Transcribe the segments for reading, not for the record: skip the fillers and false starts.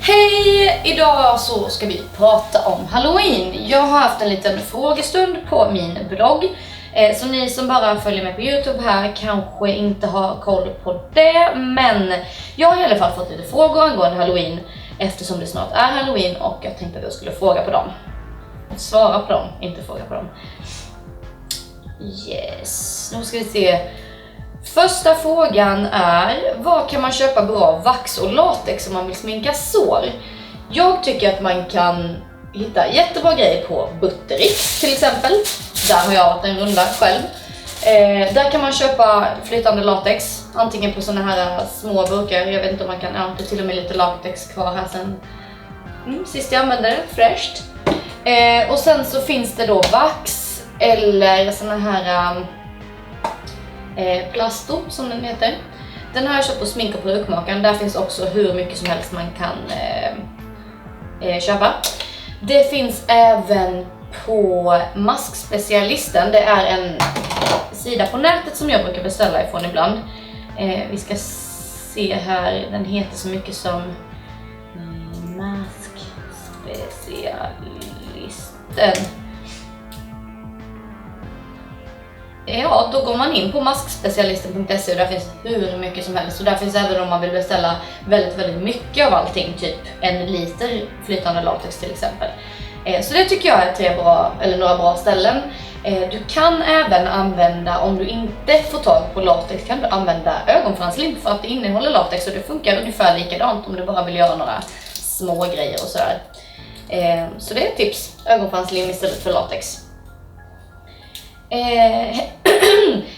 Hej! Idag så ska vi prata om Halloween. Jag har haft en liten frågestund på min blogg. Så ni som bara följer mig på YouTube här kanske inte har koll på det. Men jag har i alla fall fått lite frågor angående Halloween eftersom det snart är Halloween och jag tänkte att jag skulle fråga på dem. Svara på dem, inte fråga på dem. Yes, nu ska vi se. Första frågan är: var kan man köpa bra vax och latex om man vill sminka sår? Jag tycker att man kan hitta jättebra grejer på Butterick till exempel. Där har jag varit en runda själv. Där kan man köpa flytande latex, antingen på såna här små burkar. Jag vet inte om man kan, det är till och med lite latex kvar här sen sist jag använde det, fräscht. Och sen så finns det då vax eller såna här plasto som den heter. Den här jag köpt på Smink och Perukmakaren. Där finns också hur mycket som helst man kan köpa. Det finns även på Maskspecialisten. Det är en sida på nätet som jag brukar beställa ifrån ibland. Vi ska se här. Den heter så mycket som Maskspecialisten. Ja, då går man in på maskspecialisten.se och där finns hur mycket som helst. Och där finns även om man vill beställa väldigt mycket av allting, typ 1 liter flytande latex till exempel. Så det tycker jag är några bra ställen. Du kan även använda, om du inte får tag på latex, kan du använda ögonfranslim för att det innehåller latex och det funkar ungefär likadant om du bara vill göra några små grejer och sådär. Så det är ett tips, ögonfranslim istället för latex.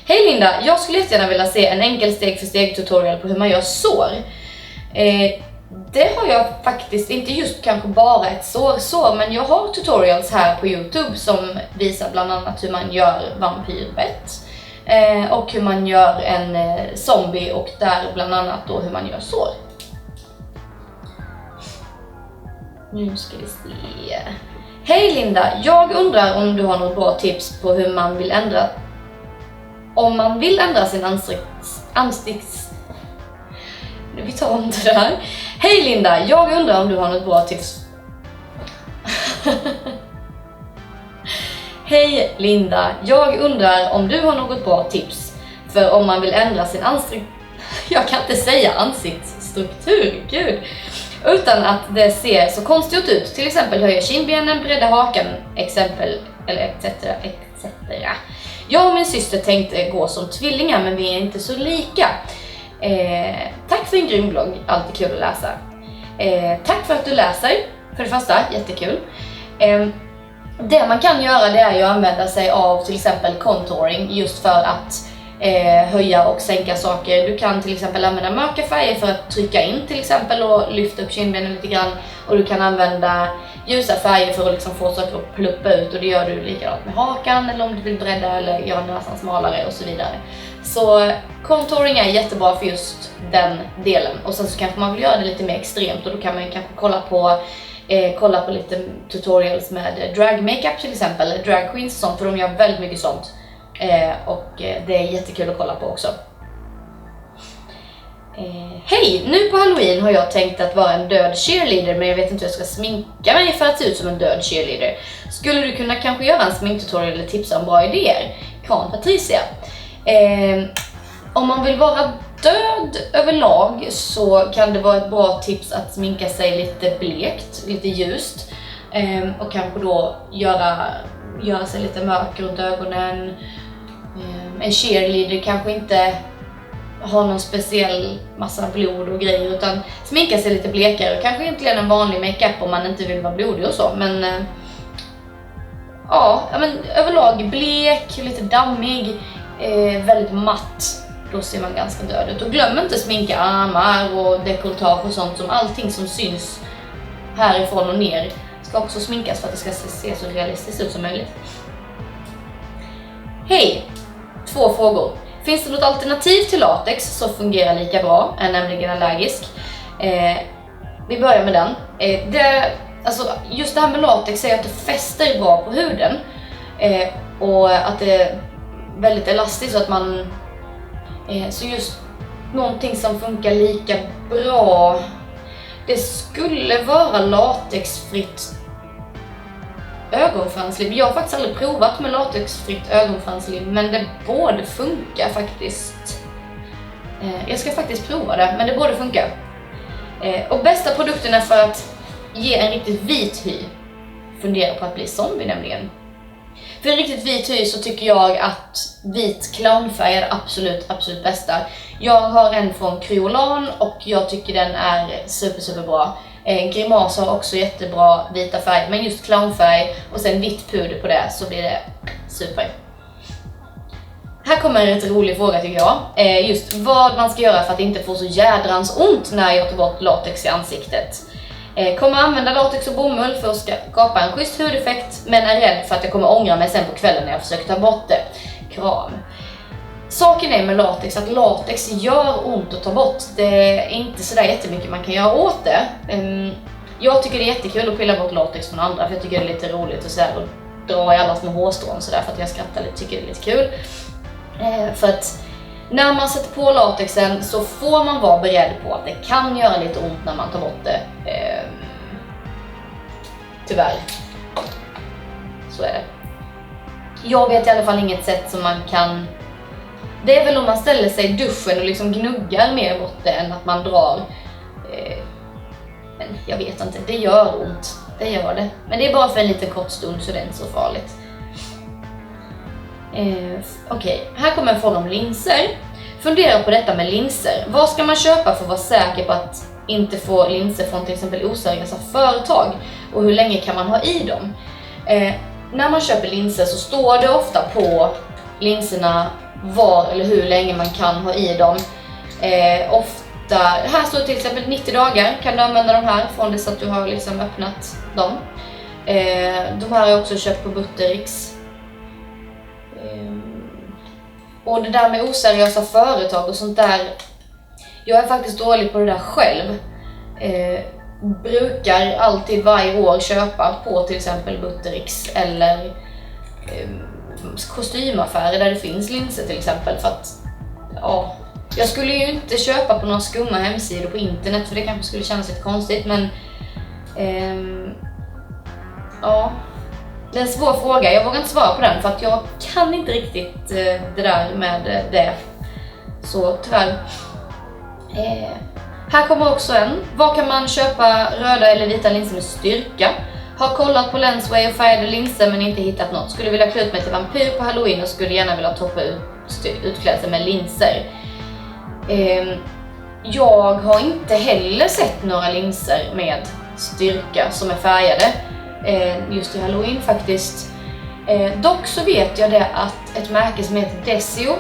Hej Linda, jag skulle jättegärna vilja se en enkel steg för steg tutorial på hur man gör sår. Det har jag faktiskt inte just kanske bara ett sår, men jag har tutorials här på YouTube som visar bland annat hur man gör vampyrbett och hur man gör en zombie och där bland annat då hur man gör sår. Nu ska vi se. Hej Linda, jag undrar om du har något bra tips på hur man vill ändra sin ansikts... Vi tar om det där. Hej Linda, jag undrar om du har något bra tips. Hej Linda, jag undrar om du har något bra tips för om man vill ändra sin Jag kan inte säga ansiktsstruktur, gud. Utan att det ser så konstigt ut. Till exempel höja kindbenen, bredda hakan, etc. Jag och min syster tänkte gå som tvillingar, men vi är inte så lika. Tack för en grym blogg, alltid kul att läsa. Tack för att du läser, för det första, jättekul. Det man kan göra det är ju att använda sig av till exempel contouring just för att höja och sänka saker. Du kan till exempel använda mörka färger för att trycka in till exempel och lyfta upp kindbenen lite grann. Och du kan använda ljusa färger för att liksom få saker att pluppa ut. Och det gör du likadant med hakan eller om du vill bredda eller göra näsan smalare och så vidare. Så contouring är jättebra för just den delen. Och sen så kanske man vill göra det lite mer extremt och då kan man kanske kolla på lite tutorials med drag makeup till exempel. Drag queens och sånt, för de gör väldigt mycket sånt. Och det är jättekul att kolla på också. Hej, nu på Halloween har jag tänkt att vara en död cheerleader, men jag vet inte hur jag ska sminka mig för att se ut som en död cheerleader. Skulle du kunna kanske göra en sminktutorial eller tipsa om bra idéer? Kan Patricia. Om man vill vara död överlag så kan det vara ett bra tips att sminka sig lite blekt, lite ljust. Och kanske då göra sig lite mörk runt ögonen. En cheerleader kanske inte har någon speciell massa blod och grejer utan sminka sig lite blekare. Kanske egentligen en vanlig makeup om man inte vill vara blodig och så. Men men överlag blek, lite dammig, väldigt matt. Då ser man ganska död ut. Och glöm inte sminka armar och dekolletage och sånt, som allting som syns härifrån och ner ska också sminkas för att det ska se så realistiskt ut som möjligt. Hej! 2 frågor. Finns det något alternativ till latex som fungerar lika bra? Är nämligen allergisk. Vi börjar med den. Just det här med latex är att det fäster bra på huden. Och att det är väldigt elastiskt så att man... Så just någonting som funkar lika bra Det skulle vara latexfritt ögonfranslim. Jag har faktiskt aldrig provat med latexfritt ögonfranslim, men det borde funka faktiskt. Jag ska faktiskt prova det, men det borde funka. Och bästa produkterna för att ge en riktigt vit hy, fundera på att bli zombie nämligen. För en riktigt vit hy så tycker jag att vit clownfärg är absolut bästa. Jag har en från Kryolan och jag tycker den är superbra. Grimas har också jättebra vita färg, men just clownfärg och sen vitt puder på det så blir det super. Här kommer en rätt rolig fråga tycker jag. Just vad man ska göra för att inte få så jädrans ont när jag tar bort latex i ansiktet. Kommer använda latex och bomull för att skapa en schysst hudeffekt, men är rädd för att jag kommer ångra mig sen på kvällen när jag försöker ta bort det. Kram. Saken är med latex att latex gör ont att ta bort. Det är inte sådär jättemycket man kan göra åt det. Jag tycker det är jättekul att pilla bort latex från andra, för jag tycker det är lite roligt och sådär, och dra i alla små hårstrån sådär, för att jag skrattar lite, tycker det är lite kul. För att när man sätter på latexen så får man vara beredd på att det kan göra lite ont när man tar bort det. Tyvärr. Så är det. Jag vet i alla fall inget sätt som man kan... Det är väl om man ställer sig i duschen och liksom gnuggar mer bort det än att man drar. Men jag vet inte, det gör ont. Det gör det. Men det är bara för en liten kort stund så det är inte så farligt. Okej, här kommer en fråga om linser. Fundera på detta med linser. Vad ska man köpa för att vara säker på att inte få linser från till exempel oseriösa företag? Och hur länge kan man ha i dem? När man köper linser så står det ofta på linserna var eller hur länge man kan ha i dem. Ofta, här står till exempel 90 dagar kan du använda de här från det så att du har liksom öppnat dem. De här har jag också köpt på Buttericks. Och det där med oseriösa företag och sånt där, jag är faktiskt dålig på det där själv. Brukar alltid varje år köpa på till exempel Buttericks eller kostymaffärer där det finns linser till exempel, för att ja, jag skulle ju inte köpa på några skumma hemsidor på internet, för det kanske skulle kännas lite konstigt, men ja, det är en svår fråga. Jag vågar inte svara på den för att jag kan inte riktigt det där med det. Så tyvärr. Här kommer också en. Vad kan man köpa röda eller vita linser med styrka? Har kollat på Lensway och färgade linser men inte hittat något. Skulle vilja klä ut mig till vampyr på Halloween och skulle gärna vilja toppa utklädseln med linser. Jag har inte heller sett några linser med styrka som är färgade. Just i Halloween faktiskt. Dock så vet jag det att ett märke som heter Desio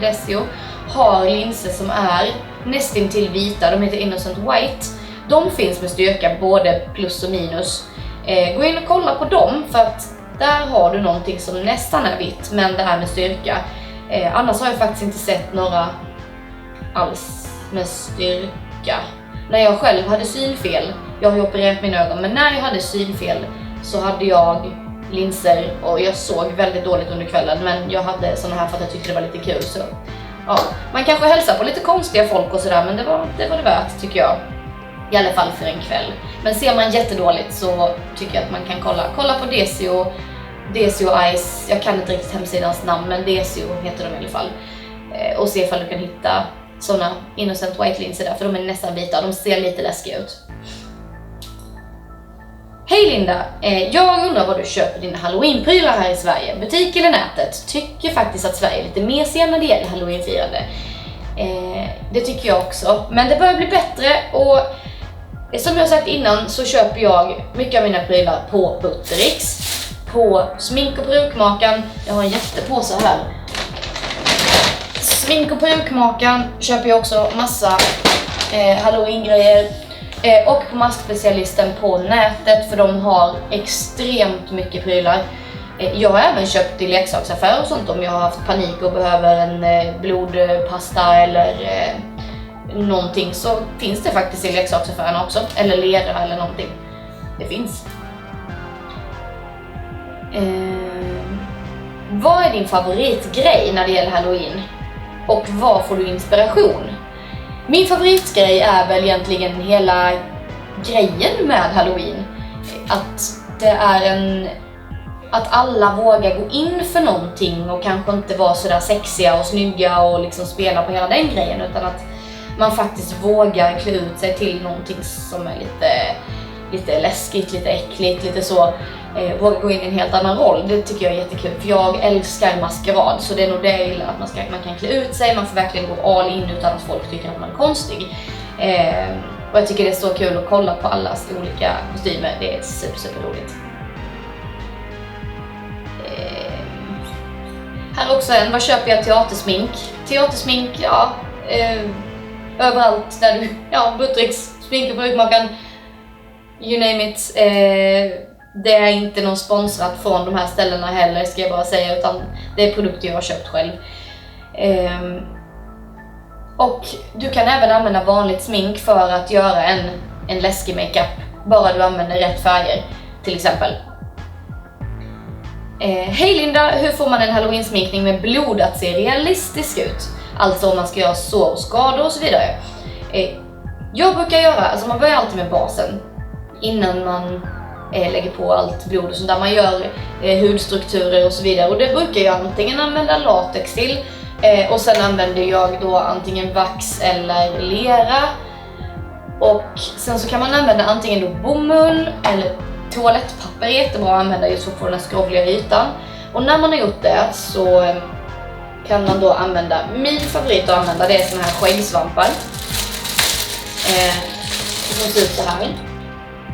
Desio har linser som är nästintill vita. De heter Innocent White. De finns med styrka både plus och minus. Gå in och kolla på dem, för att där har du någonting som nästan är vitt men det är med styrka. Annars har jag faktiskt inte sett några alls med styrka. När jag själv hade synfel, jag har ju opererat mina ögon, men när jag hade synfel så hade jag linser och jag såg väldigt dåligt under kvällen, men jag hade såna här för att jag tyckte det var lite kul. Så ja, man kanske hälsar på lite konstiga folk och sådär, men det var det värt tycker jag. I alla fall för en kväll. Men ser man jättedåligt så tycker jag att man kan kolla på Desio Eyes. Jag kan inte riktigt hemsidans namn, men Desio heter de i alla fall. Och se ifall du kan hitta såna Innocent White linser där, för de är nästan vita. De ser lite läskiga ut. Hej Linda, jag undrar vad du köper dina Halloween-prylar här i Sverige. Butik eller nätet? Tycker faktiskt att Sverige är lite mesiga när det gäller Halloween-firande. Det tycker jag också. Men det börjar bli bättre, och som jag sagt innan så köper jag mycket av mina prylar på Buttericks, på Smink- och perukmakaren. Jag har en jättepåse här. Smink- och perukmakaren köper jag också massa Halloween-grejer. Och på Maskspecialisten på nätet, för de har extremt mycket prylar. Jag har även köpt i leksaksaffärer och sånt om jag har haft panik och behöver en blodpasta eller någonting, så finns det faktiskt i leksaksaffärerna också. Eller lera eller någonting. Det finns. Vad är din favoritgrej när det gäller Halloween? Och var får du inspiration? Min favoritgrej är väl egentligen hela grejen med Halloween. Att det är att alla vågar gå in för någonting och kanske inte vara sådär sexiga och snygga och liksom spela på hela den grejen, utan att man faktiskt vågar klä ut sig till någonting som är lite läskigt, lite äckligt, lite så. Våga gå in i en helt annan roll. Det tycker jag är jättekul, för jag älskar maskerad, så det är nog det jag gillar, att man kan klä ut sig, man får verkligen gå all in utan att folk tycker att man är konstig. Och jag tycker det är så kul att kolla på allas olika kostymer, det är super roligt. Här också vad köper jag? Teatersmink. Teatersmink, ja, överallt där du, Buttricks, sminker på Rykmakaren, you name it. Det är inte någon sponsrat från de här ställena heller, ska jag bara säga, utan det är produkter jag har köpt själv. Och du kan även använda vanligt smink för att göra en läskig makeup, bara du använder rätt färger, till exempel. Hej Linda, hur får man en halloween-sminkning med blod att se realistisk ut? Alltså om man ska göra sår och skador och så vidare. Jag brukar göra, alltså man börjar alltid med basen innan man lägger på allt blod och sånt där. Man gör hudstrukturer och så vidare, och det brukar jag antingen använda latex till, och sen använder jag då antingen vax eller lera, och sen så kan man använda antingen då bomull eller toalettpapper, är jättebra att använda just för att få den här skrovliga ytan. Och när man har gjort det så kan man då använda, min favorit att använda, det är såna här skäggsvampar. Som ser ut så här.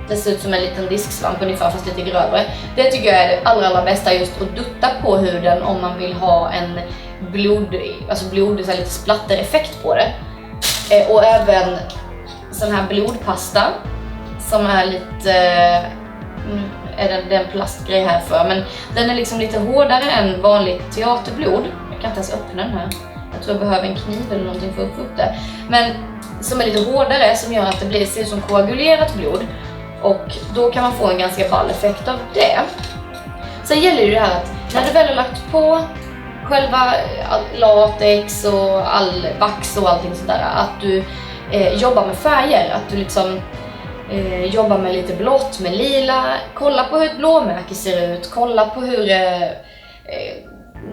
Det ser ut som en liten disksvamp ungefär, fast lite grövre. Det tycker jag är det allra bästa, just att dutta på huden om man vill ha en blod, så här lite splattereffekt på det. Och även sån här blodpasta som är lite, är det en plastgrej här för, men den är liksom lite hårdare än vanligt teaterblod. Jag kan inte ens öppna den här. Jag tror jag behöver en kniv eller någonting för att få upp det. Men som är lite hårdare, som gör att det ser ut som koagulerat blod. Och då kan man få en ganska ball effekt av det. Sen gäller det här att när du väl har lagt på själva latex och all vax och allting sådär, att du jobbar med färger, att du liksom jobbar med lite blått, med lila, kolla på hur ett blåmärke ser ut,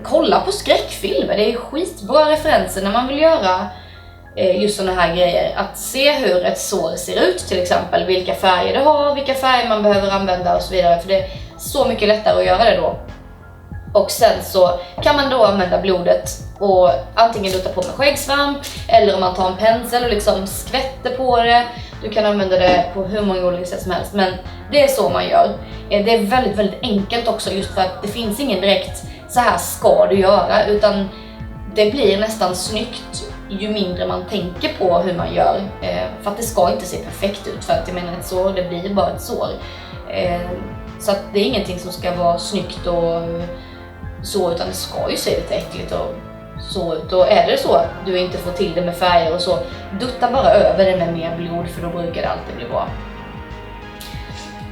kolla på skräckfilmer, det är skitbra referenser när man vill göra just såna här grejer, att se hur ett sår ser ut till exempel, vilka färger det har, vilka färger man behöver använda och så vidare, för det är så mycket lättare att göra det då. Och sen så kan man då använda blodet och antingen dutta på med skäggsvamp, eller om man tar en pensel och liksom skvätter på det. Du kan använda det på hur många olika sätt som helst, men det är så man gör. Det är väldigt enkelt också, just för att det finns ingen direkt så här ska du göra, utan det blir nästan snyggt ju mindre man tänker på hur man gör. För att det ska inte se perfekt ut, för att jag menar ett sår, det blir bara ett sår. Så att det är ingenting som ska vara snyggt och så, utan det ska ju se lite äckligt och så ut. Och är det så att du inte får till det med färger och så, dutta bara över det med mer blod, för då brukar det alltid bli bra.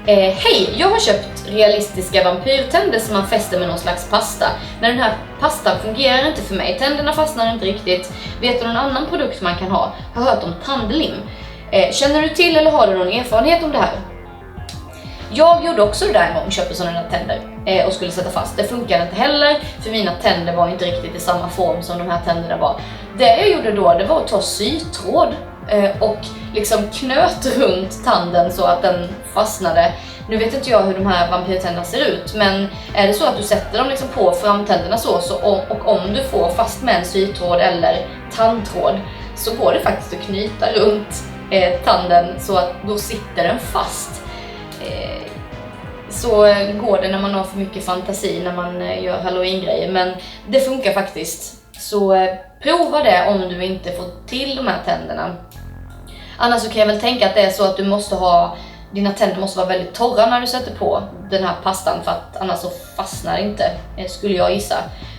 Hej, jag har köpt realistiska vampyrtänder som man fäster med någon slags pasta. Men den här pastan fungerar inte för mig, tänderna fastnar inte riktigt. Vet du någon annan produkt man kan ha? Har hört om tandlim. Känner du till eller har du någon erfarenhet om det här? Jag gjorde också det där en gång, köpte sådana där tänder och skulle sätta fast. Det funkar inte heller, för mina tänder var inte riktigt i samma form som de här tänderna var. Det jag gjorde då, det var att ta sytråd och liksom knöt runt tanden så att den fastnade. Nu vet inte jag hur de här vampyrtänderna ser ut, men är det så att du sätter dem liksom på framtänderna och om du får fast med en sytråd eller tandtråd, så går det faktiskt att knyta runt tanden så att då sitter den fast. Så går det när man har för mycket fantasi när man gör halloween-grejer, men det funkar faktiskt. Så prova det om du inte får till de här tänderna. Annars så kan jag väl tänka att det är så att du måste ha, dina tänder måste vara väldigt torra när du sätter på den här pastan, för att annars så fastnar det inte, skulle jag gissa.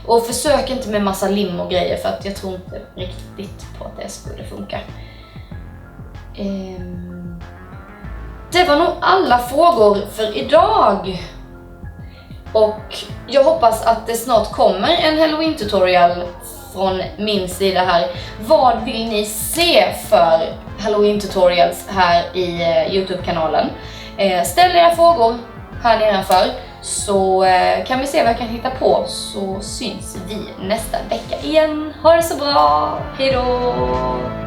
Och försök inte med massa lim och grejer, för att jag tror inte riktigt på att det skulle funka. Det var nog alla frågor för idag. Och jag hoppas att det snart kommer en Halloween tutorial från min sida här. Vad vill ni se för Halloween tutorials här i Youtube-kanalen? Ställ era frågor här nedanför så kan vi se vad jag kan hitta på, så syns vi nästa vecka igen. Ha det så bra, hejdå!